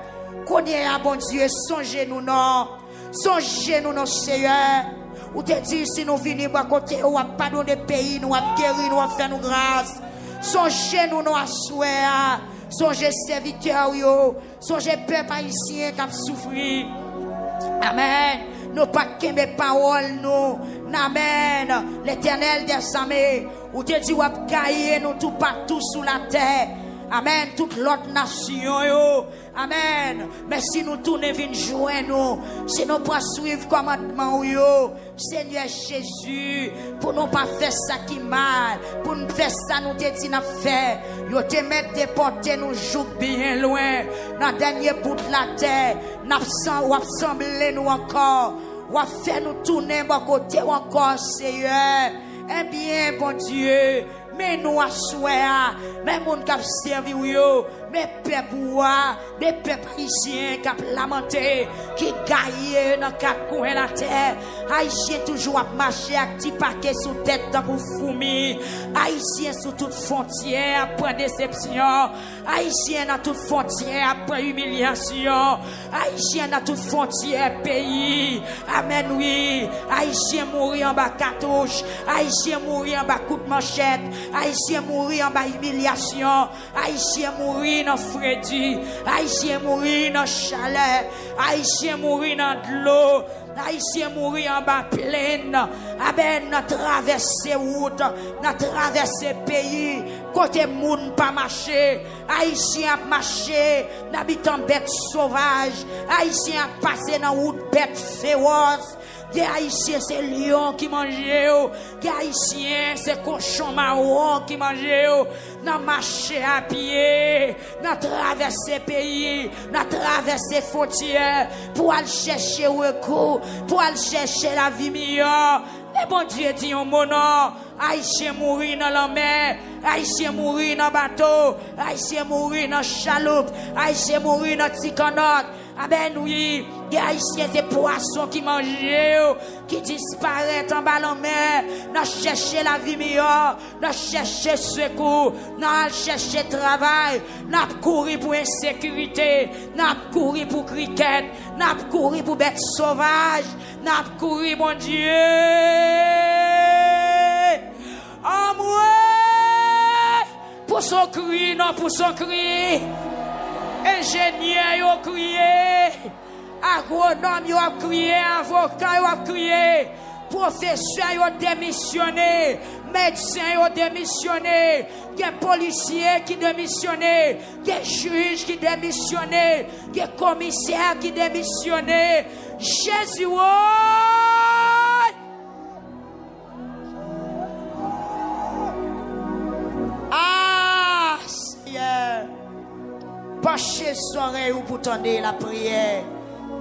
Connais à bon Dieu, songez-nous non. Songez-nous non, Seigneur. Ou te dit si nous venons à côté, ou à pardonner le pays, nous à guérir, nous à faire nous grâce. Songez-nous non à souhait. Songez serviteurs, songez peuple haïtien qui a souffert. Amen. Nous pas qu'aimer mes paroles, nous. Amen. L'Éternel des armées, ou te dit, ou a caillé nous tout partout sous la terre. Amen. Toute l'autre nation, yo. Amen. Mais si nous tournons venir joindre nous, si nous pas suivre commandement, yo. Seigneur Jésus, pour nous pas faire ça qui mal, pour nous faire ça nous te dit n'a faire. Yo te mettre déporter nous joue bien loin, dans dernier bout de la terre, n'a ou assembler nous encore, ou faire nous tourner bon côté encore, Seigneur. Eh bien, bon Dieu. Mais nous à souhait, mais mon cap servi yo, mais peuple des peuples haïtiens qui ont lamenté, qui gagnent dans quatre coins de la terre. Haïtiens toujours à marcher avec petit paquet sous tête dans une fourmi. Haïtiens sous toute frontière après déception. Haïtiens dans toute frontière après humiliation. Haïtiens dans toute frontière pays. Amen, oui. Haïtiens mourir en bas cartouche. Haïtiens mourir en bas coup de manchette. Haïtiens mourir en bas humiliation. Haïtiens mourir dans Freddy. Haïtiens mourir dans chaleur. Haïtiens mourir dans de l'eau. Haïtiens mourir en bas plaine. Amen, nous traverser route, nous traverser pays. Côté moun pas marcher. Haïtiens a marché, n'habitant bête sauvage. Haïtiens a passé dans route bête féroce. Des Haïtiens, c'est lion qui mange. Des Haïtiens, c'est cochon marron qui mange. Nous marcher à pied, nous traverser pays, nous traverser frontières pour aller chercher recours, pour aller chercher la vie meilleure. Et bon Dieu dit un mot non. Haïtien mourir dans la mer, Haïtien mourir dans le bateau, Haïtien mourir dans la chaloupe, Haïtien mourir dans le ticanot. Amen, oui, les Haïtiens, c'est poissons qui mangent, qui disparaissent en bas de la mer. Nous cherchons la vie meilleure, nous cherchons secours, nous cherchons travail, nous courons pour insécurité, nous courons pour cricket, nous courons pour bêtes sauvages, nous courons, mon Dieu. En moi, pour son cri, non pour son cri. Ingénieur, ils ont crié. Agronome, ils ont crié. Avocat, ils ont crié. professeurs ont démissionné, médecins ont démissionné, des policiers qui démissionné, des juges qui démissionné, des commissaires qui démissionné. Jésus, oh! Ah, Seigneur, penchez soirée ou pour tendre la prière.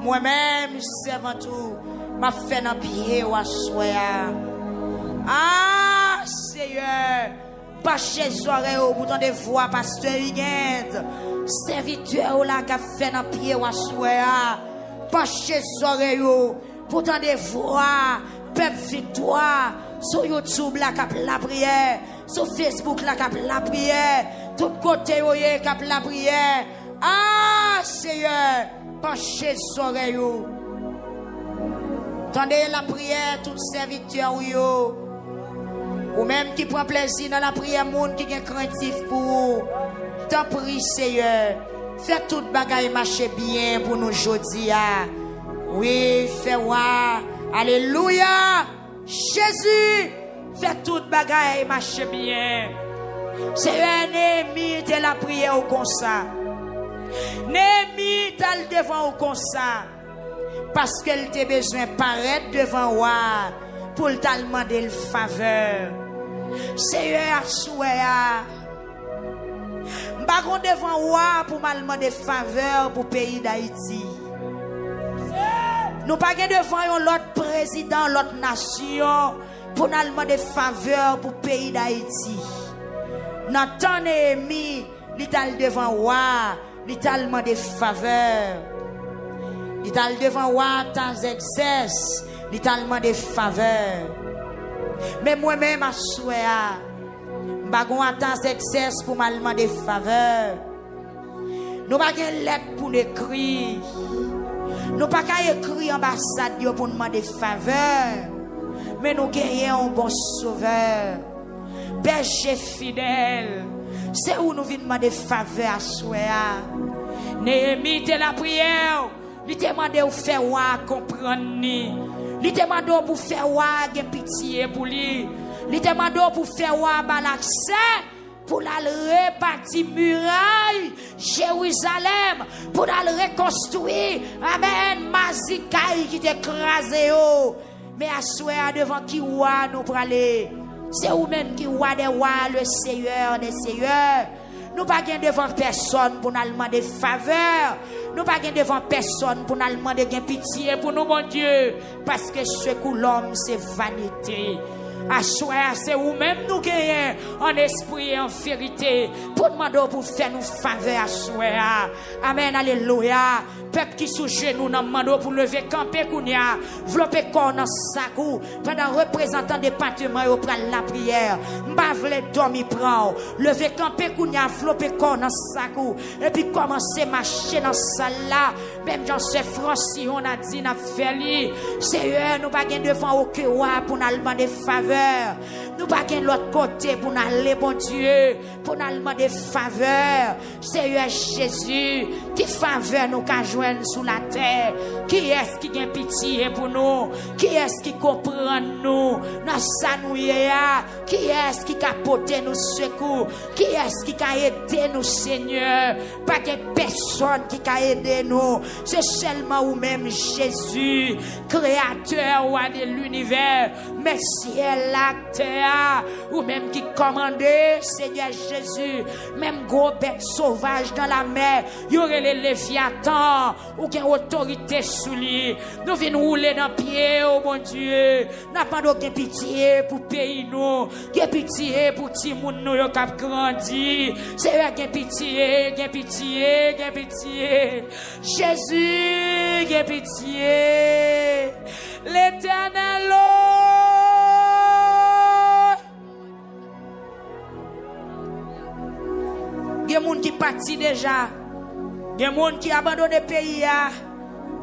Moi-même, servant tout, m'a fait dans pied ou à soir. Ah, Seigneur, penchez soirée ou pour tendre voix, pasteur Higuette, serviteur ou là qui a fait dans pied ou à soir. Penchez soirée ou pour tendre voix, peuple victoire, sur YouTube là qui a la prière. Sur Facebook, la cap la prière. Tout côté, oye, cap la prière. Ah, Seigneur, penchez les oreilles. Tendez la prière, tout serviteur, ou même qui prend plaisir dans la prière, monde qui est craintif pour vous. T'en prie, Seigneur. Faites tout bagaille marcher bien pour nous aujourd'hui. Oui, fais voir. Alléluia. Jésus. Fait toute bagaille marche bien. C'est un ennemi de la prière au comme ça. Némi t'as le devant au comme ça. Parce qu'elle t'a besoin de paraître devant moi pour te demander le faveur. Seigneur, souhait. M'bagon devant moi pour me demander faveur pour le pays d'Haïti. Nous pas devant l'autre président, l'autre nation. Pour nous demander faveur pour le pays d'Haïti. Notre ennemi, l'Ital devant moi, l'Ital demande faveur. L'Ital devant moi, tant exerce, l'Ital demande faveur. Mais moi-même, à souhait, je ne tant exerce pour me demander faveur. Nous n'avons pas de lettre pour l'écrire. Nous n'avons pas écrire ambassade pour nous demander faveur. Mais nous gagnons un bon sauveur, berger fidèle. C'est où nous venons demander faveur à soi. Néhémie te la prière, il te demande de faire comprendre. Il te demande pour faire pitié pour lui. Il te demande pour faire l'accès pour la répartir muraille Jérusalem, pour la reconstruire. Amen. Mazikaï qui t'écrasé. Mais à soi devant qui roi nous praler. C'est vous-même qui roi des rois, le Seigneur des seigneurs. Nous pas devant personne pour nous demander faveur. Nous pas devant personne pour nous demander pitié pour nous, mon Dieu. Parce que ce que l'homme, c'est vanité. À soi, c'est vous-même nous gagnons en esprit et en vérité. Pour demander pour faire nous faveur à soi. Amen, alléluia. Peuple qui sous genou nous demande pour lever camper kounia, vloper corps dans sacou pendant représentant département au prendre la prière. M'ba vle dormi prend, lever camper kounia, vloper corps dans sacou et puis commencer marcher dans salle là. Même Jean c'est Francis on a dit n'a fait li. Seigneur nous pas gain devant aucun roi pour nous demander faveur. Nous pas gain l'autre côté pour nous aller bon Dieu, pour nous demander faveur. Seigneur Jésus, qui faveur nous ka joindre sous la terre. Qui est-ce qui a pitié pour nous? Qui est-ce qui comprend nous? Dans ça nous qui est-ce qui a porté nous secours? Qui est-ce qui a aidé nous, Seigneur? Pas de personne qui a aidé nous. C'est seulement vous-même, Jésus, créateur de l'univers, Messie la terre, ou même qui commandait, Seigneur Jésus, même gros bêtes sauvages dans la mer, il y aurait les léviathans, ou qui ont autorité sous lui. Nous venons rouler dans pied, oh mon Dieu. N'a pas de pitié pour pays nous. Qui pitié pour ti moun nous qui a grandi. C'est vrai qui pitié, qui pitié, qui pitié. Jésus, qui pitié. L'Éternel. Il y a des gens qui partent déjà. Il y a des gens qui abandonnent le pays.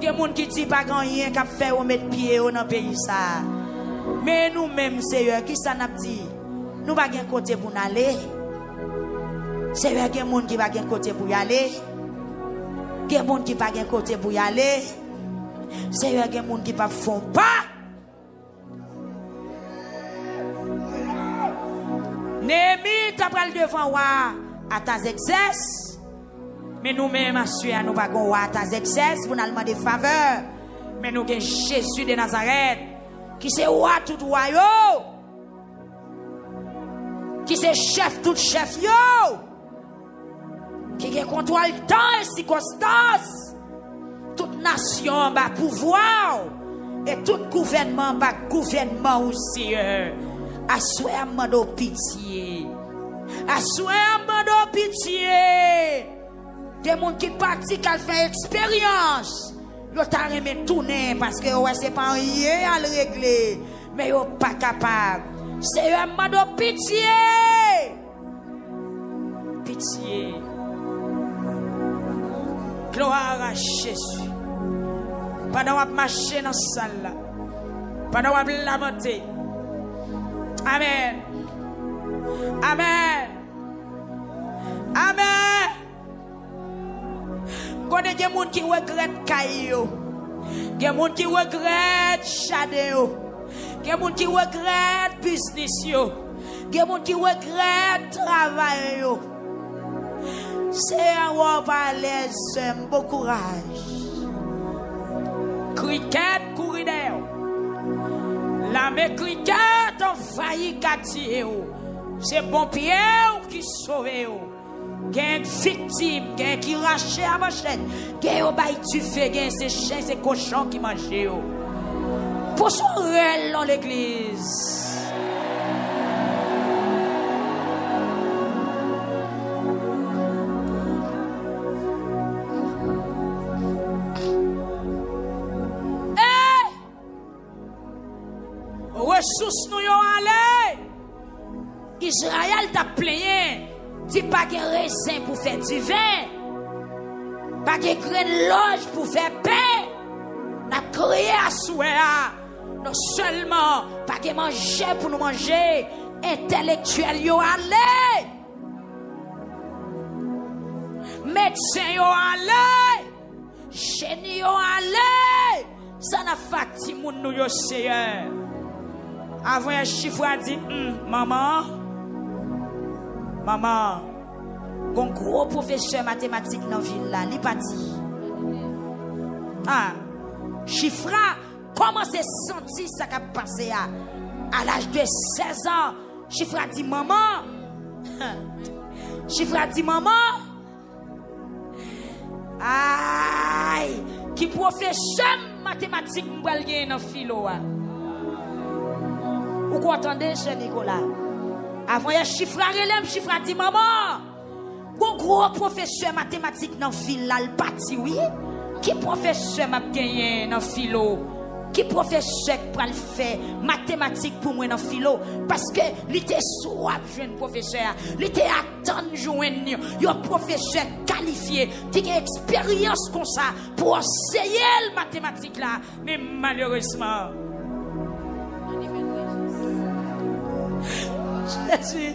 Il y a des gens qui disent pas rien qu'à faire ou mettre pied dans le pays. Mais nous-mêmes, Seigneur, qui ça n'a dit? Nous n'avons pas côté pour aller. Seigneur, il y a des gens qui n'ont pas côté pour y aller. Il y a des gens qui n'ont pas côté pour y aller. Seigneur, il y a des gens qui ne font pas. Néhémie t'a pris devant roi Artaxerxès. Mais nous-mêmes, monsieur, nous pas roi Artaxerxès pour nous demander faveur. Mais nous avons Jésus de Nazareth qui c'est roi tout royaume. Qui c'est chef tout chef yo. Qui contrôle le temps et circonstances. Toute nation va pouvoir. Et tout gouvernement va gouvernement aussi. Assoyez de pitié. Assoyez de pitié. Des gens qui partent, qui fait expérience. Ils t'a remis tourner parce que ouais, c'est pas rien à le régler. Mais ils sont pas capables. C'est un moment de pitié. Pitié. Gloire à Jésus. Pendant qu'on marche dans la salle, pendant qu'on lamente. Amen. Amen. Amen. Quand il y a des gens qui regrettent Kayo, il y a des gens qui regrettent Chadeo, il y a des gens qui regrettent business, il y a des gens qui regrettent travail. C'est un roi parler, bon courage. Cricket courir. La main cricket envahit quartier. C'est bon pied qui sauve. Gen victime, gen qui rache à machette, gen au bail tu fais, gen ces chiens, ces cochons qui mangent. Pour son réel dans l'église. Ressources nous yon allé. Israël t'a plaigné. Ti pas de raisin pour faire du vin. Pas de grain loge pour faire pain. N'a crié à souhait. Non seulement pas de manger pour nous manger. Intellectuel yo allé. Médecin yo allé. Génie yo allé. Ça n'a fati moun nou yo Seigneur. Avant un chiffre a dit maman, un gros professeur mathématique dans la ville là, il parti. Ah, chiffre comment c'est senti ça qui a passé à l'âge de 16 ans. Chiffre a dit maman. Chiffre a dit maman. Aïe, qui professeur mathématique m'bral gen dans philo. Ou quoi attendez, cher Nicolas? Avant, il y a chiffre à relève, chiffre à dit maman. Bon gros professeur mathématique dans fil là, le parti, oui. Qui professeur m'a gagné dans philo? Qui professeur pour le faire mathématique pour moi dans philo? Parce que l'été soit jeune professeur, l'été attend joindre un professeur qualifié, qui a expérience comme ça pour enseigner le mathématique là. Mais malheureusement, Jésus.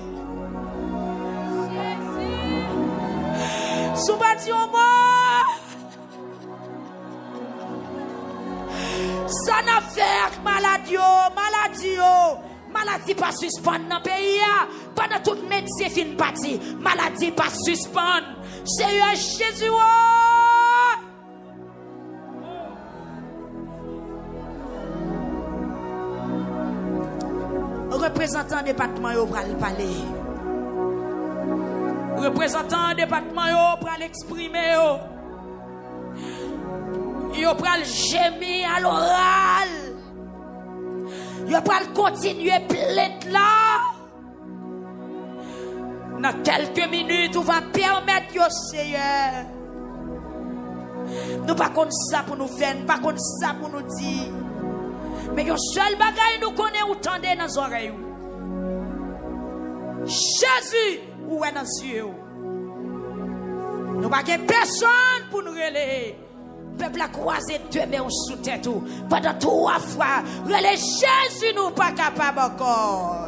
Soubati au mort. Ça n'a fait maladie, maladie pas suspendre dans le pays. Pendant toute médecine fin partie, maladie pas suspendre. Seigneur Jésus. Représentant département yo pral parler. Représentant département yo pral exprimer yo pral gémir à l'oral. Yo pral continuer plainte là. Dans quelques minutes on va permettre yo Seigneur. Nous pas comme ça pour nous faire, pas comme ça pour nous dire. Mais yon seul bagay nous connaît ou tendez dans nos oreilles. Jésus ou est dans les yeux. Nous pas personne pour nous relayer. Peuple a croisé deux mains sous tête pendant 3 fois. Relayer Jésus nous pas capable encore.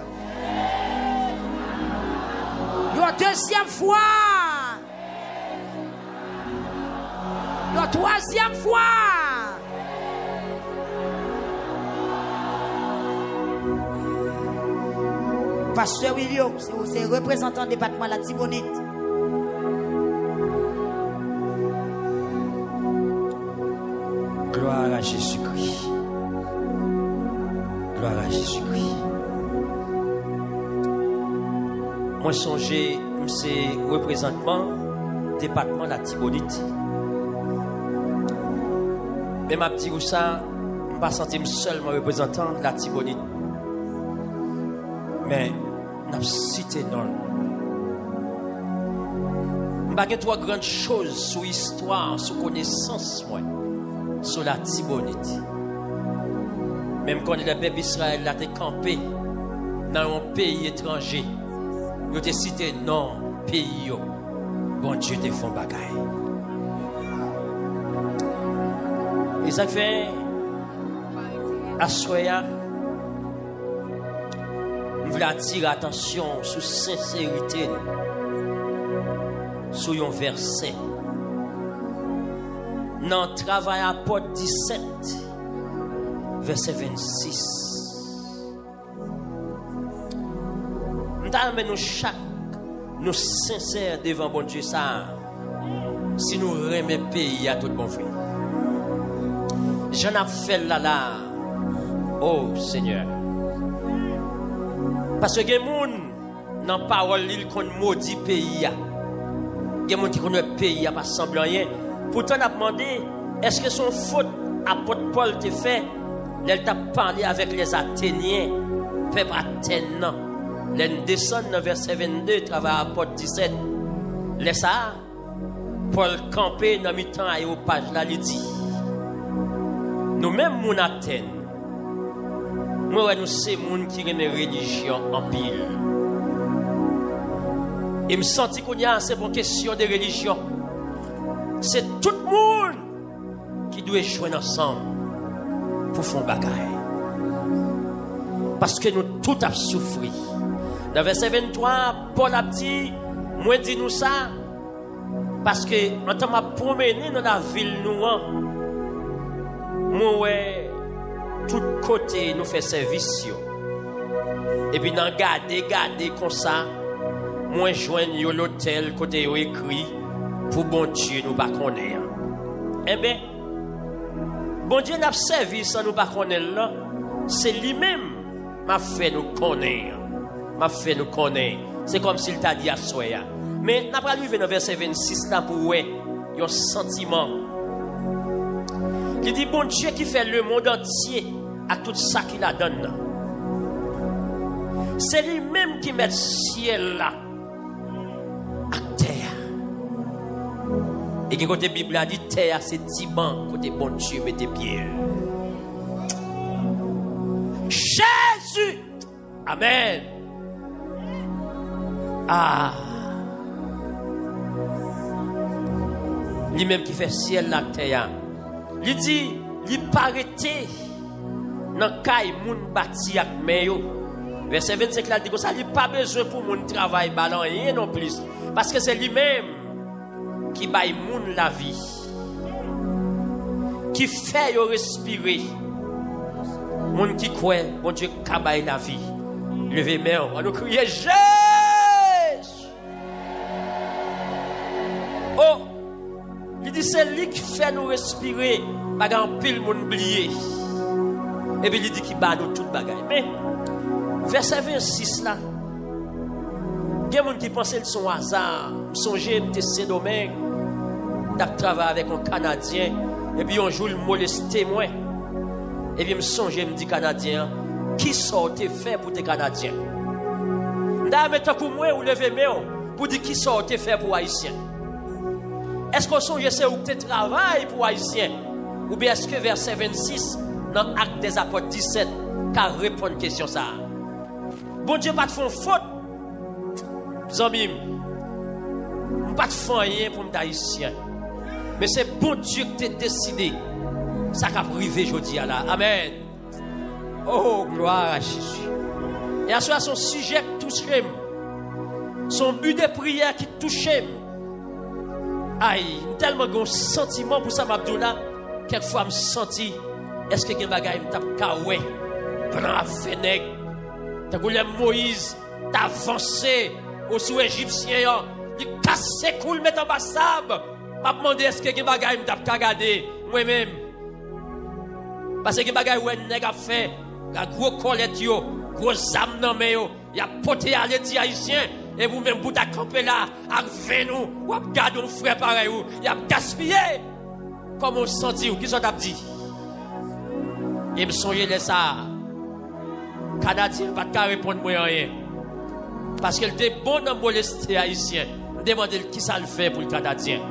Une deuxième fois. Une troisième fois. Pasteur William, c'est représentant du département de la Tibonite. Gloire à Jésus-Christ. Gloire à Jésus-Christ. Moi, songez, c'est représentant département de la Tibonite. Mais ma petite ça, je ne pas sentir seulement représentant de la Tibonite. Mais, je n'ai cité non. Je n'ai pas trois grandes choses sur l'histoire, sur connaissance, moi, sur la Tibonite. Même quand le peuple d'Israël a été campé dans un pays étranger, il a cité non, pays, bon Dieu te font bagaille. Et ça fait, à Soya, je voulais attirer attention sur sincérité, sur un verset. Dans le travail à Apôtre 17, verset 26. Nous chaque, nous sincères devant bon Dieu ça, si nous remettons le pays à tout bon frère. J'en ai fait là, oh Seigneur. Parce que les gens, dans la parole, ils connaissent maudit pays. Les gens qui connaissent le pays, pas semblant rien. Pourtant, on a demandé, est-ce que son faute, apôtre Paul te fait, elle t'a parlé avec les Athéniens, peuple Athènes. Elle descend dans verset 22, travail apôtre 17. Laisse ça, Paul campé dans le temps à page là, il dit, nous-mêmes, mon Athènes, moi, nous sommes gens qui aiment la religion en pile. Et me senti qu'on y a, c'est pour question de religion. C'est tout le monde qui doit jouer ensemble pour faire bagaille. Parce que nous tout avons souffert. Dans verset 23, Paul a dit, moi dis nous ça, parce que en tant que promener dans la ville noire, moi tout côté nous fait service. Et puis dans garder comme ça, moi joindre l'hôtel côté écrit pour bon Dieu nous pas connaître. Eh bien, bon Dieu n'a servi sans nous pas connaître là, c'est lui-même m'a fait nous connaître. M'a fait nous connaître. C'est comme s'il t'a dit à soi. Mais n'a pas arrivé dans verset 26 là pour ouais, un sentiment. Il dit bon Dieu qui fait le monde entier à tout ça qu'il a donné. C'est lui-même qui met le ciel là à terre. Et qui côté Bible a dit terre c'est diman côté bon Dieu met tes pieds. Jésus. Amen. Ah. Lui-même qui fait ciel la terre. Il dit, il paraîtait dans caille moun bâti ak meyo. Verset 25 là dit comme ça, il pas besoin pour moun travail balan rien non plus parce que c'est lui-même qui baille moun la vie. Qui fait yo respirer. Moun qui croit, bon Dieu ka baille la vie. Levez main, on nous crier Jésus. Oh, il dit c'est lui qui fait nous respirer, bagan pile moun oublié. Et puis il dit qu'il bat nous toute bagaille. Mais verset 26 là, il y a des gens qui pensent que c'est un hasard. Je songeais, je suis domaine, je travaille avec un Canadien, et puis un jour il molestait moi. Et puis je songeais, je me dis Canadien, qui sortait fait pour tes Canadiens? Je pour moi ou lever main pour dire qui sortait fait pour Haïtiens. Est-ce qu'on songe c'est où tu travailles pour Haïtiens? Ou bien est-ce que verset 26 dans Actes des Apôtres 17 qu'a répondre à question ça? Bon Dieu pas de font faute. Zambim, pas de font rien pour me haïtien. Mais c'est bon Dieu qui t'a décidé ça qu'a privé aujourd'hui là. Amen. Oh gloire à Jésus. Et à ce son sujet qui touche son but de prière qui touche. Aïe, tellement de sentiment pour ça m'abdoula. Quelquefois me senti est-ce que quelqu'un bagaille me tape kawe pendant la fenêtre. T'as voulu Moïse t'avancer au sous égyptien, il casse cool mettre en bas sable. M'a demandé est-ce que des bagages m't'a regardé moi-même. Parce que des bagages ouais nèg a fait, la gros colette yo, gros âme nan men yo, y a porté à l'éti haïtien et vous même pour ta camper là, avec nous, ou a garder un frère pareil ou, y a gaspillé. Comment on senti ou qui sont t'a dit? Et me songer les ça. Canadien pas de répondre moi rien. Parce qu'elle était bon dans molester haïtien. Demandez qui ça le fait pour le Canadien.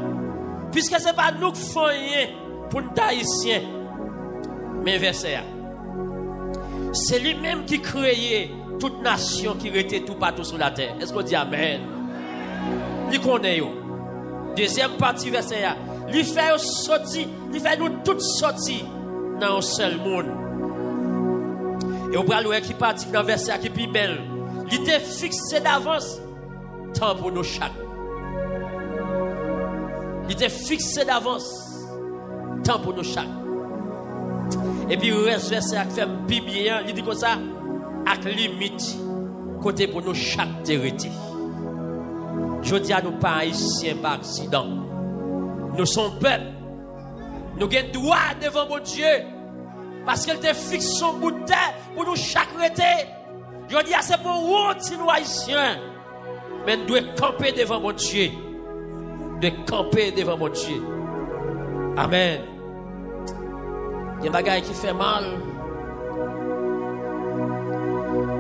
Puisque c'est pas nous qui faisons rien pour nous haïtiens. Mais verset. C'est lui-même qui créait toute nation qui était tout partout sur la terre. Est-ce qu'on dit amen? Il connaît yo. Deuxième partie verset. Il fait sortir, il fait nous toutes sortir dans un seul monde. Et on va voir qui partit dans verset qui est plus belle. Il était fixé d'avance temps pour nous chaque. Il était fixé d'avance temps pour nous chaque. Et puis le reste verset qui fait bien, il dit comme ça, avec limite côté pour nous chaque territoire. Je dis à nous pas haïtiens par accident. Nous sommes peuple. Nous avons droit devant mon Dieu. Parce qu'elle te fixe son bout de terre pour nous chaque rété. Je dis à c'est pour honte nous haïtiens. Mais nous devons camper devant mon Dieu. Nous devons camper devant mon Dieu. Amen. Il y a des bagages qui fait mal.